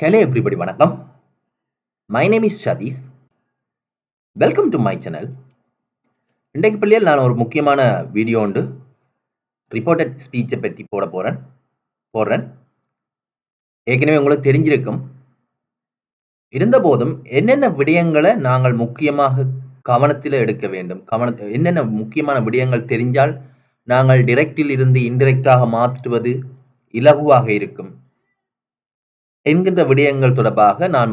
Hello everybody, வணக்கம். My name is Shadis. Welcome to my channel. இன்றைக்கு பள்ளியில் நான் ஒரு முக்கியமான வீடியோ உண்டு ரிப்போர்ட்டட் ஸ்பீச்சை பற்றி போடுறேன். ஏற்கனவே உங்களுக்கு தெரிஞ்சிருக்கும். இருந்தபோதும் என்னென்ன விடயங்களை நாங்கள் முக்கியமாக கவனத்தில் எடுக்க வேண்டும், என்னென்ன முக்கியமான விடயங்கள் தெரிஞ்சால் நாங்கள் டிரெக்டில் இருந்து இன்டிரெக்டாக மாற்றுவது இலகுவாக இருக்கும் என்கின்ற விடயங்கள் தொடர்பாக நான்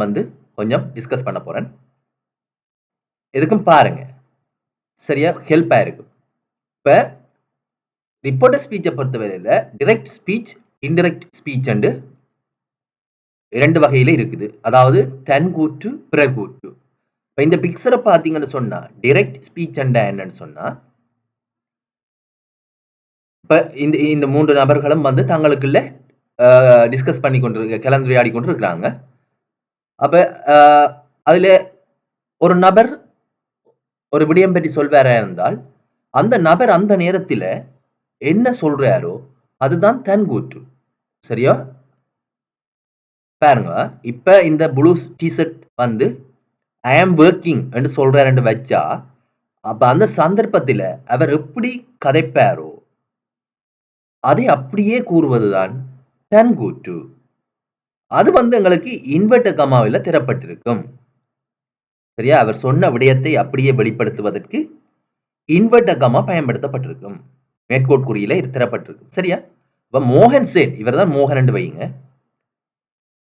கொஞ்சம் டிஸ்கஸ் பண்ண போறேன். எதுக்கும் பாருங்க, சரியா ஹெல்ப்பா இருக்கும். இப்ப ரிப்போர்ட்டட் ஸ்பீச்சை பொறுத்தவரையில டிரெக்ட் ஸ்பீச், இன்டிரெக்ட் ஸ்பீச் என்று இரண்டு வகையில இருக்குது. அதாவது தன்கூற்று, பிறர்கூற்று. இப்ப இந்த பிக்சரை பார்த்தீங்கன்னு சொன்னா டிரெக்ட் ஸ்பீச் என்னன்னு சொன்னா, இப்ப இந்த மூன்று நபர்களும் தங்களுக்குள்ள டிஸ்கஸ் பண்ணி கலந்துரையாடி கொண்டு இருக்கிறாங்க. அப்ப அதுல ஒரு நபர் ஒரு விடயம் பற்றி சொல்வாரா இருந்தால் அந்த நபர் அந்த நேரத்தில் என்ன சொல்றாரோ அதுதான் தன்கூற்று. சரியா? பாருங்க, இப்ப இந்த ப்ளூ டிஷர்ட் ஐ ஆம் ஒர்க்கிங் என்று சொல்றாரு வச்சா, அப்ப அந்த சந்தர்ப்பத்தில் அவர் எப்படி கதைப்பாரோ அதை அப்படியே கூறுவதுதான் தன்கூற்று. அது எங்களுக்கு இன்வெர்டர் கமாவில் தரப்பட்டிருக்கும். சரியா? அவர் சொன்ன விடயத்தை அப்படியே வெளிப்படுத்துவதற்கு இன்வெர்டர் கமா பயன்படுத்தப்பட்டிருக்கும். மேற்கோட் குறியில தரப்பட்டிருக்கும். சரியா? இப்ப மோகன் செட், இவர் தான் மோகன் என்று வைங்க.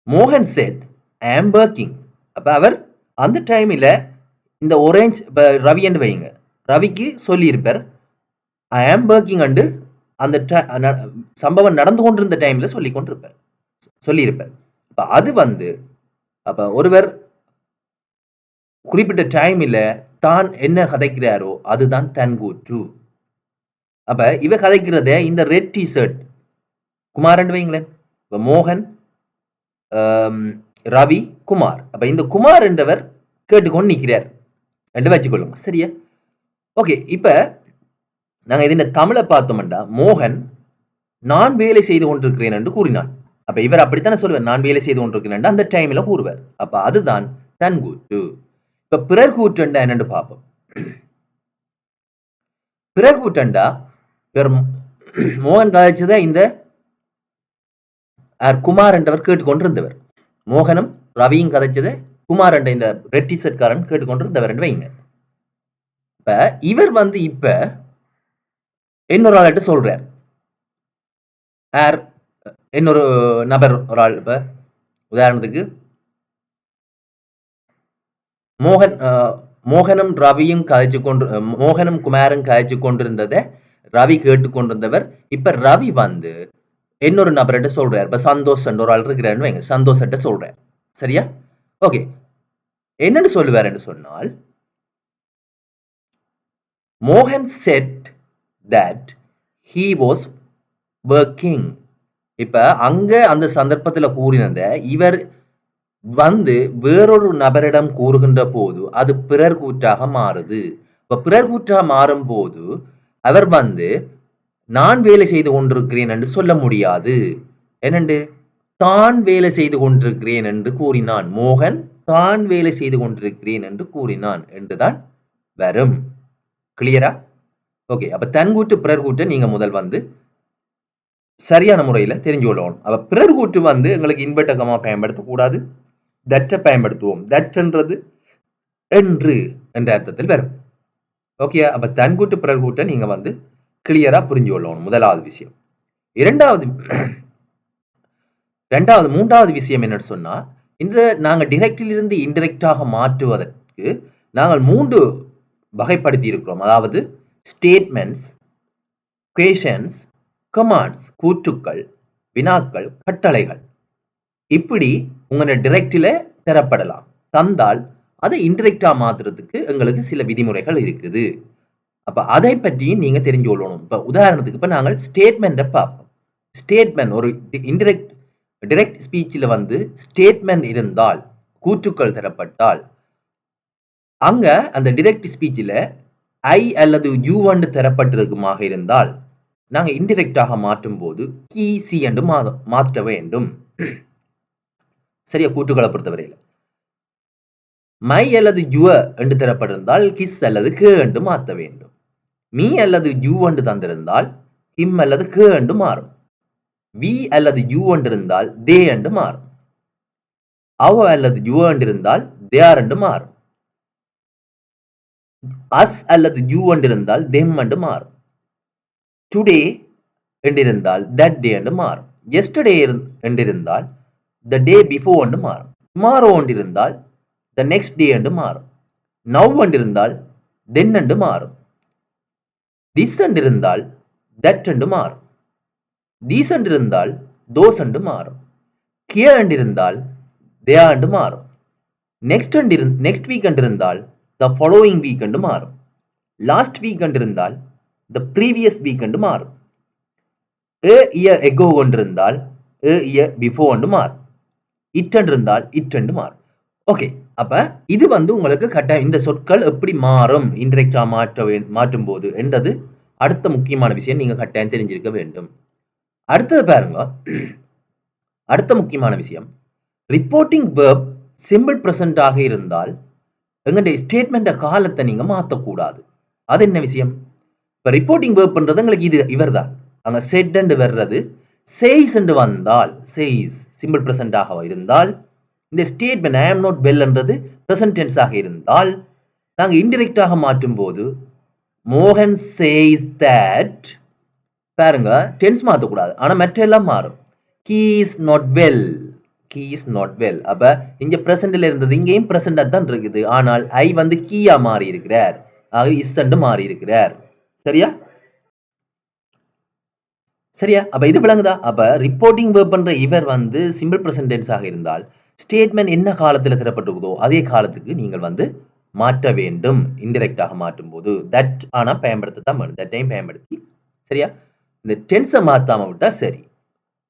மோகன் செட் ஐ ஆம் ஒர்க்கிங். அப்ப அவர் அந்த டைமில் இந்த ஒரேஞ்ச் ரவி என்று வைங்க, ரவிக்கு சொல்லியிருப்பார் ஐ ஆம் ஒர்க்கிங் அண்டு அந்த சம்பவம் நடந்து கொண்டிருந்த டைம்ல சொல்லியிருப்பார். அப்ப அது அப்ப ஒருவர் குறிப்பிட்ட டைமில் தான் என்ன கதைக்கிறாரோ அதுதான் தன்கூற்று. அப்ப இவ கதைக்கிறத இந்த ரெட் டிஷர்ட் குமார் வைங்களேன். இப்ப மோகன், ரவி, குமார். அப்ப இந்த குமார் என்றவர் கேட்டுக்கொண்டு நிற்கிறார் என்று வச்சுக்கொள்ளுங்க. சரியா? ஓகே. இப்ப நாங்க இதன் தமிழை பார்த்தோம்டா, மோகன் நான் வேலை செய்து கொண்டிருக்கிறேன் என்று கூறினான். அப்ப இவர் அப்படித்தானே சொல்லுவார், நான் வேலை செய்து கொண்டிருக்கிறேன் அந்த டைம்ல கூறுவார். அப்ப அதுதான் தன்கூற்று. இப்ப பிறர் கூற்றண்டா என்னன்னு பார்ப்போம். பிறர் கூற்றண்டா மோகன் கதைச்சதை இந்த குமார் என்றவர் கேட்டுக்கொண்டிருந்தவர். மோகனும் ரவியும் கதைச்சதை குமார் என்ற இந்த ரெட் டிஷர்ட் காரன் கேட்டுக்கொண்டிருந்தவர் என்று வைங்க. இப்ப இவர் இப்ப இன்னொரு ஆள்கிட்ட சொல்றார். இன்னொரு நபர் ஒரு ஆள். இப்ப உதாரணத்துக்கு மோகனும் ரவியும் மோகனும் குமாரும் கதைச்சு கொண்டிருந்ததை ரவி கேட்டுக்கொண்டிருந்தவர். இப்ப ரவி இன்னொரு நபர்கிட்ட சொல்றார். இப்ப சந்தோஷ் ஒரு ஆள் இருக்கிறாருன்னு வைங்க, சந்தோஷத்தை சொல்றார். சரியா? ஓகே. என்னன்னு சொல்லுவார் என்று சொன்னால், மோகன் said that he was working. இப்ப அங்க அந்த சந்தர்ப்பத்தில் கூறினத இவர் வேறொரு நபரிடம் கூறுகின்ற போது அது பிறர் கூற்றாக மாறுது. இப்ப பிறர் கூற்றாக மாறும் போது அவர் நான் வேலை செய்து கொண்டிருக்கிறேன் என்று சொல்ல முடியாது. என்னண்டு தான் வேலை செய்து கொண்டிருக்கிறேன் என்று கூறினான். மோகன் தான் வேலை செய்து கொண்டிருக்கிறேன் என்று கூறினான் என்றுதான் வரும். கிளியரா? ஓகே. அப்ப தன்கூற்று பிறர் கூற்று நீங்க முதல் சரியான முறையில் தெரிஞ்சு கொள்ளணும். அப்ப பிறர் கூற்று எங்களுக்கு இன்வெர்டர் கமா பயன்படுத்தக்கூடாது, தட்டை பயன்படுத்துவோம். தட்ன்றது என்று என்ற அர்த்தத்தில் வரும். ஓகே. அப்ப தன்கூற்று பிறர் கூற்றை நீங்க கிளியரா புரிஞ்சு கொள்ளணும். முதலாவது விஷயம். மூன்றாவது விஷயம் என்னன்னு சொன்னா, இந்த நாங்க டிரெக்டில் இருந்து இன்டிரெக்டாக மாற்றுவதற்கு நாங்கள் 3 வகைப்படுத்தி இருக்கிறோம். அதாவது ஸ்டேட்மெண்ட்ஸ், குவேஷன்ஸ், கமாண்ட்ஸ், கூற்றுக்கள், வினாக்கள், கட்டளைகள். இப்படி உங்களோட டிரெக்டில தரப்படலாம். தந்தால் அதை இன்டிரெக்டா மாத்துறதுக்கு எங்களுக்கு சில விதிமுறைகள் இருக்குது. அப்ப அதை பற்றியும் நீங்க தெரிஞ்சு கொள்ளணும். இப்ப உதாரணத்துக்கு இப்ப நாங்கள் ஸ்டேட்மெண்ட்டை பார்ப்போம். ஸ்டேட்மெண்ட் ஒரு டிரெக்ட் ஸ்பீச்சில் ஸ்டேட்மெண்ட் இருந்தால், கூற்றுக்கள் தரப்பட்டால், அங்க அந்த டிரெக்ட் ஸ்பீச்சில் ஐ அல்லது யூ தரப்பட்டிருக்குமாக இருந்தால் நாங்க இன்டிரெக்டாக மாற்றும் போது கி சி என்று மாற்ற வேண்டும். சரியா? கூற்றுக்களை பொறுத்தவரையில் மை அல்லது யுவர் என்று தரப்பட்டிருந்தால் கிஸ் அல்லது கே என்று மாற்ற வேண்டும். மீ அல்லது யூ என்று தந்திருந்தால் ஹிம் அல்லது கே என்று மாறும். வி அல்லது யூ என்று இருந்தால் தே என்று மாறும். அவ அல்லது யுவ என்று இருந்தால் தேர் என்று மாறும். அஸ் அல்லது யூ என்று இருந்தால் தெம் என்று மாறும். டுடே என்றிருந்தால் தட் டே என்று மாறும். எஸ்டர்டே என்றிருந்தால் த டே பிஃபோர் என்று மாறும். டுமாரோ என்றிருந்தால் த நெக்ஸ்ட் டே என்று மாறும். நவ் என்றிருந்தால் தென் என்று மாறும். திஸ் என்றிருந்தால் தட் என்று மாறும். தீஸ் என்றிருந்தால் தோஸ் என்று மாறும். கியர் என்றிருந்தால் தேர் என்று மாறும். நெக்ஸ்ட் வீக் என்றிருந்தால் த ஃபாலோயிங் வீக் என்று மாறும். லாஸ்ட் வீக் என்றிருந்தால் த ப்ரீவியஸ் வீக் என்று மாறும். ஏ இயர் எகோ என்றிருந்தால் ஏ இயர் பிஃபோர் என்று மாறும். இட் என்றிருந்தால் இட் என்று மாறும். ஓகே, அப்ப இது உங்களுக்கு கட்டாயம் இந்த சொற்கள் எப்படி மாறும் இன்டெரக்டா மாற்றும் போது என்றது அடுத்த முக்கியமான விஷயம் நீங்க கட்டாயம் தெரிஞ்சிருக்க வேண்டும். அடுத்தது பாருங்க, அடுத்த முக்கியமான விஷயம் ரிப்போர்ட்டிங் வெர்ப் சிம்பிள் பிரசன்ட் ஆக இருந்தால் எங்களுடைய ஸ்டேட்மெண்ட் காலத்தை நீங்க மாற்றக்கூடாது. அது என்ன விஷயம்? இப்ப ரிப்போர்ட்டிங் வெர்ப் பண்றது எங்களுக்கு இது இவர் தான் அங்க செட் என்று வர்றது சேஸ் என்று வந்தால் சேஸ் சிம்பிள் பிரசன்ட் ஆக இருந்தால் இந்த statement I am not well என்றது பிரசன்ட் டென்ஸ் ஆக இருந்தால் நாங்கள் இன்டிரெக்டாக மாற்றும் போது மோகன் சேஸ் தட் பாருங்க டென்ஸ் மாற்றக்கூடாது, ஆனா மற்ற எல்லாம் மாறும். He is not well, he is not well. அப்ப இங்க பிரசன்ட்ல இருந்தது இங்கேயும் பிரசன்டா தான் இருக்குது, ஆனால் ஐ கீயா மாறி இருக்கிறார், ஆக இஸ் என்று மாறி இருக்கிறார். சரியா? சரியா? அப்ப இது விளங்குதா? அப்ப ரிப்போர்ட்டிங் வெர்ப் பண்ற இவர் சிம்பிள் பிரசன்ட் டென்ஸ் ஆக இருந்தால் ஸ்டேட்மெண்ட் என்ன காலத்தில் தரப்பட்டிருக்குதோ அதே காலத்துக்கு நீங்கள் மாற்ற வேண்டும். இன்டிரெக்டாக மாற்றும் போது தட் ஆனா பயன்படுத்தத்தான் வேணும், தட்டையும் பயன்படுத்தி. சரியா? இந்த டென்ஸை மாத்தாம விட்டா சரி.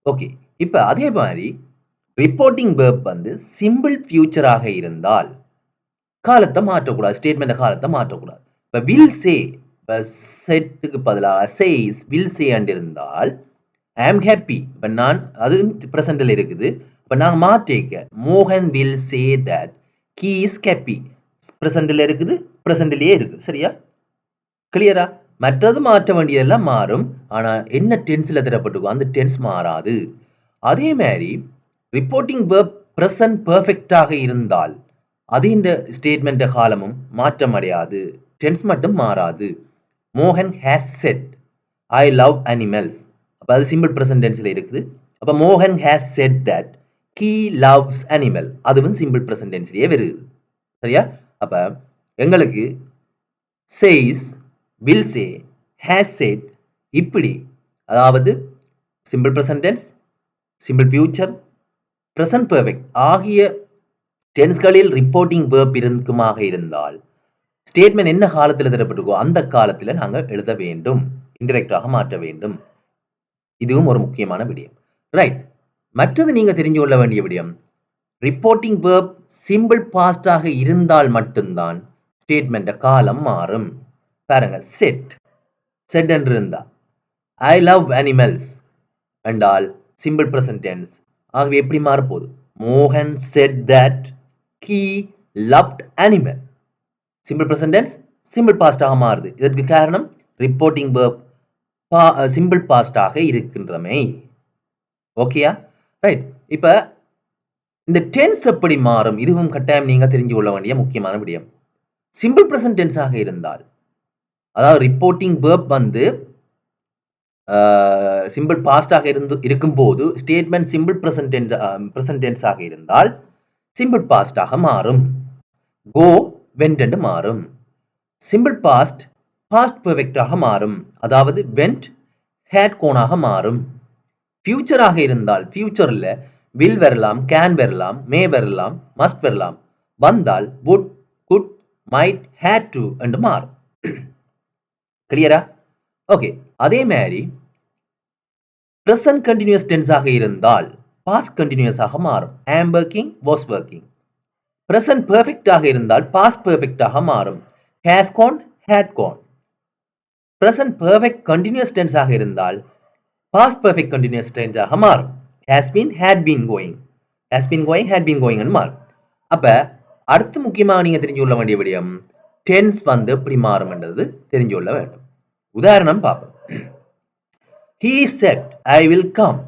ஓகே, இப்ப அதே மாதிரி ரிப்போர்ட்டிங் வெர்ப் சிம்பிள் ஃபியூச்சராக இருந்தால் காலத்தை மாற்றக்கூடாது, ஸ்டேட்மெண்ட் காலத்தை மாற்றக்கூடாது. இப்ப வில் சே, இப்ப செட்டுக்கு பதிலாக சேஸ் வில் சே இருந்தால் ஐ ஆம் ஹாப்பி, இப்ப நான் அது பிரசன்ட்ல இருக்குது. இப்ப நாங்க மாற்றிக்க மோகன் will say that he is happy, பிரசன்ட்ல இருக்குது, பிரசன்ட்லயே இருக்கு. சரியா? கிளியரா? மற்றது மாற்ற வேண்டியதெல்லாம் மாறும், ஆனா என்ன டென்ஸ்ல தரப்பட்டிருக்கோ அந்த டென்ஸ் மாறாது. அதே மாதிரி ரிப்போர்ட்டிங் வெர்ப் பிரசன்ட் பெர்ஃபெக்டாக இருந்தால் அது இந்த ஸ்டேட்மெண்ட் காலமும் மாற்றம் அடையாது, டென்ஸ் மட்டும் மாறாது. மோகன் has said I love animals, அப்ப அது சிம்பிள் பிரசன்ட் டென்ஸ்ல இருக்குது. அப்ப மோகன் has said that he loves animal, அதுவும் சிம்பிள் பிரசன்ட் டென்ஸ்லயே வருது. சரியா? அப்ப எங்களுக்கு says will say has said இப்படி, அதாவது simple present tense, simple future, present perfect ஆகிய டென்ஸ்களில் ரிப்போர்ட்டிங் வெர்ப் இருக்குமாக இருந்தால் ஸ்டேட்மெண்ட் என்ன காலத்தில் தரப்பட்டிருக்கோ அந்த காலத்தில் நாங்கள் எழுத வேண்டும், இன்டிரெக்டாக மாற்ற வேண்டும். இதுவும் ஒரு முக்கியமான விடயம். ரைட். மற்றது நீங்க தெரிஞ்சு கொள்ள வேண்டிய விடயம் ரிப்போர்ட்டிங் வெர்ப் சிம்பிள் பாஸ்டாக இருந்தால் மட்டும்தான் ஸ்டேட்மெண்ட் காலம் மாறும். பாருங்க, செட் செட் என்று இருந்தா ஐ லவ் அனிமல்ஸ் என்றால் சிம்பிள் பிரசன்ட் டென்ஸ், ஆகவே எப்படி மாறப்போகுது? மோகன் said that he loved animal, simple present tense simple பாஸ்டாக மாறுது. இதற்கு காரணம் ரிப்போர்ட்டிங் வெர்ப் சிம்பிள் பாஸ்டாக இருக்கின்றமை. ஓகேயா? ரைட். இப்ப இந்த டென்ஸ் எப்படி மாறும் இதுவும் கட்டாயம் நீங்க தெரிஞ்சு கொள்ள வேண்டிய முக்கியமான விடயம். சிம்பிள் பிரசன்ட் டென்ஸ் ஆக இருந்தால், அதாவது ரிப்போர்ட்டிங் வெர்ப் சிம்பிள் பாஸ்டாக இருக்கும் போது ஸ்டேட்மெண்ட் சிம்பிள் பிரசன்ட் டென்ஸ் ஆக இருந்தால் சிம்பிள் பாஸ்டாக மாறும். கோ வெண்ட் என்று மாறும். சிம்பிள் பாஸ்ட் பாஸ்ட் பெர்ஃபெக்டாக மாறும், அதாவது வெண்ட் ஹேட் கோனாக மாறும். ஃபியூச்சராக இருந்தால் ஃபியூச்சர்ல வில் வரலாம், கேன் வரலாம், மே வரலாம், மஸ்ட் வரலாம், வந்தால் would, could, might, had to என்று மாறும். கிளியரா? ஓகே. அதே மாதிரி பிரசன்ட் கண்டினியூஸ் டென்ஸ் ஆக இருந்தால் பாஸ்ட் கண்டினியூஸ் ஆக மாறும். am working, was working. Present perfect ஆக இருந்தால் பாஸ்ட் பெர்ஃபெக்டாக மாறும். has gone, had gone. Present perfect continuous tense ஆக இருந்தால் பாஸ்ட் பெர்ஃபெக்ட் கண்டினியூஸ் டென்ஸ் ஆக மாறும். has been, had been going. has been going, had been going ன்னு மாறும். அப்ப அடுத்து முக்கியமாக நீங்க தெரிஞ்சு கொள்ள வேண்டிய விடயம் டென்ஸ் வந்து எப்படி மாறும்ன்றது தெரிஞ்சு கொள்ள வேண்டும். உதாரணம் பார்ப்போம். He said I will come.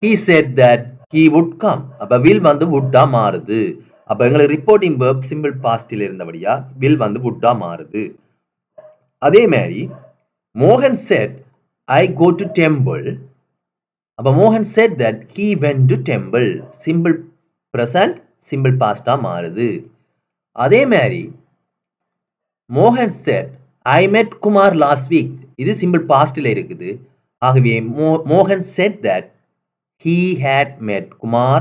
He said that he would come. அப்ப will வந்து would ஆ மாறுது. அப்ப எங்களுக்கு ரிப்போர்ட்டிங் verb சிம்பிள் பாஸ்டில் இருந்தபடியா will வந்து would ஆ மாறுது. அதே மாதிரி மோகன் said I go to temple. அப்ப மோகன் said that he went to temple. Simple present simple பாஸ்டா மாறுது. அதே மாதிரி மோகன் said I met Kumar last week. இது சிம்பிள் பாஸ்டில் இருக்குது. ஆகவே மோகன் said that he had met Kumar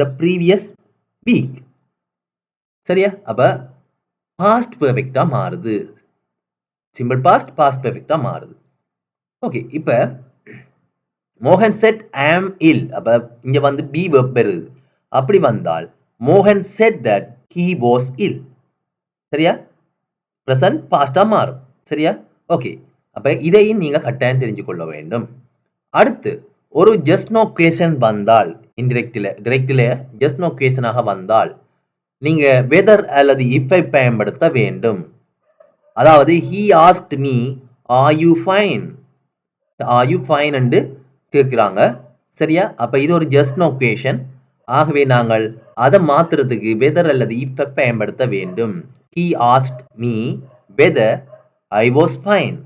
the previous week. சரியா? அப்ப past perfect மாறுது. சிம்பிள் பாஸ்ட் பாஸ்ட் பெர்ஃபெக்ட்டா மாறுது. ஓகே, இப்ப மோகன் said I am ill. அப்ப இங்க வந்து be verb வருது. அப்படி வந்தால் மோகன் said that he was ill. சரியா? பிரசன்ட் பாஸ்டா மாறும். சரியா? ஓகே, அப்ப இதையும் நீங்க கட்டாயம் தெரிஞ்சு கொள்ள வேண்டும். அடுத்து ஒரு just no question வந்தால் டிரெக்ட்ல just no questionாக வந்தால் நீங்க whether அல்லது if ஐ பயன்படுத்த வேண்டும். அதாவது he asked me are you fine என்று கேட்கிறாங்க. சரியா? அப்ப இது ஒரு just no question. ஆகவே நாங்கள் அதை மாத்துறதுக்கு whether அல்லது if பயன்படுத்த வேண்டும். He asked me whether I was fine.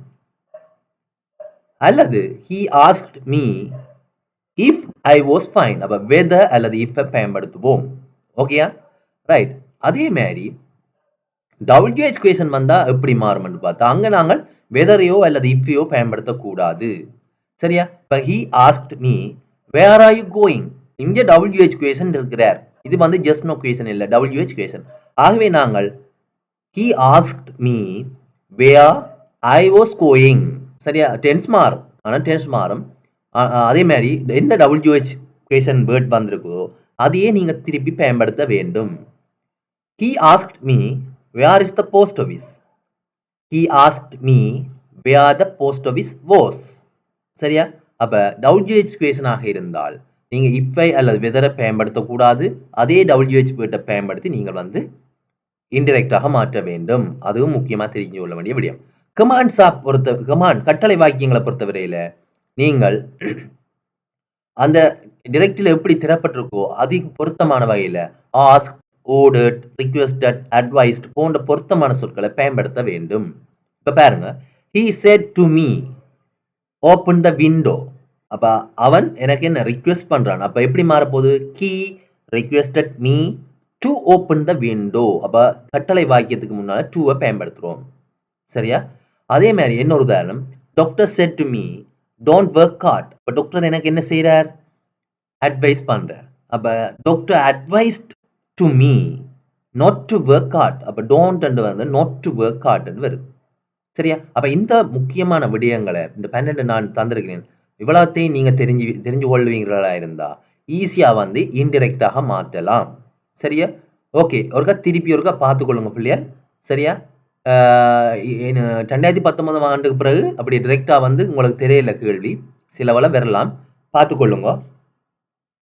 அல்லது he asked me if I was fine. அப்ப whether அல்லது if பயன்படுத்துவோம். ஓகேயா? ரைட். அதே மாதிரி WH question வந்தா எப்படி மாறும்னு பார்த்தா அங்க நாங்கள் வெதரையோ அல்லது இஃப்யோ பயன்படுத்தக்கூடாது. சரியா? இப்ப he asked me where are you going? இங்க WH question இருக்கிறார். இது வந்து just no question இல்ல, WH question. ஆகவே நாங்கள் he asked me where I was going. சரியா? டென்ஸ் மாறும். ஆனா டென்ஸ் மாறும். அதே மாதிரி எந்த WH question வேர்ட் வந்திருக்கோ அதையே நீங்க திருப்பி பயன்படுத்த வேண்டும். He asked me where is the post office? He asked me where the post office was. சரியா? அப்ப WH question ஆக இருந்தால் நீங்க if ஐ அல்லது whether பயன்படுத்த கூடாது. அதே WH வேர்டை பயன்படுத்தி நீங்கள் வந்து இன்டைரக்டாக மாற்ற வேண்டும். அதுவும் முக்கியமா தெரிஞ்சு கொள்ள வேண்டிய விடயம். கமாண்ட் கட்டளை வாக்கியங்களை பொறுத்தவரையில நீங்கள் அந்த டிரெக்டில் எப்படி திறப்பட்டிருக்கோ அதுக்கு பொருத்தமான வகையில ஆஸ்க், ordered, requested, advised போன்ற பொருத்தமான சொற்களை பயன்படுத்த வேண்டும். இப்ப பாருங்க, he said to me open the window. அப்ப அவன் எனக்கு என்ன ரிக்வெஸ்ட் பண்றான். அப்ப எப்படி மாறப்போகுது? he requested me to open the window. அப்ப கட்டளை வாக்கியத்துக்கு முன்னால to பயன்படுத்துறோம். சரியா? அதே மாதிரி இன்னொரு உதாரணம், doctor said to me don't work hard. அப்ப டாக்டர் எனக்கு என்ன செய்யறார்? அட்வைஸ் பண்றார். அப்ப doctor advised to me not to work hard. அப்ப don't வந்து not to work hard வருது. சரியா? அப்ப இந்த முக்கியமான விடயங்களை இந்த 12 நான் தந்திருக்கிறேன். இவ்வளத்தையும் நீங்க தெரிஞ்சு கொள்வீங்களா இருந்தா ஈஸியா வந்து இன்டைரக்டாக மாற்றலாம். சரியா? ஓகே, திருப்பி பார்த்துக்கொள்ளுங்க பிள்ளையார். சரியா? 2019 ஆண்டுக்கு பிறகு அப்படி டிரெக்டா வந்து உங்களுக்கு தெரியல கேள்வி சில வள வரலாம், பார்த்துக்கொள்ளுங்க.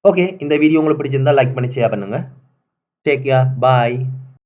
ஓகே, இந்த வீடியோ உங்களுக்கு பிடிச்சிருந்தா லைக் பண்ணி ஷேர் பண்ணுங்க. டேக் கேர், பாய்.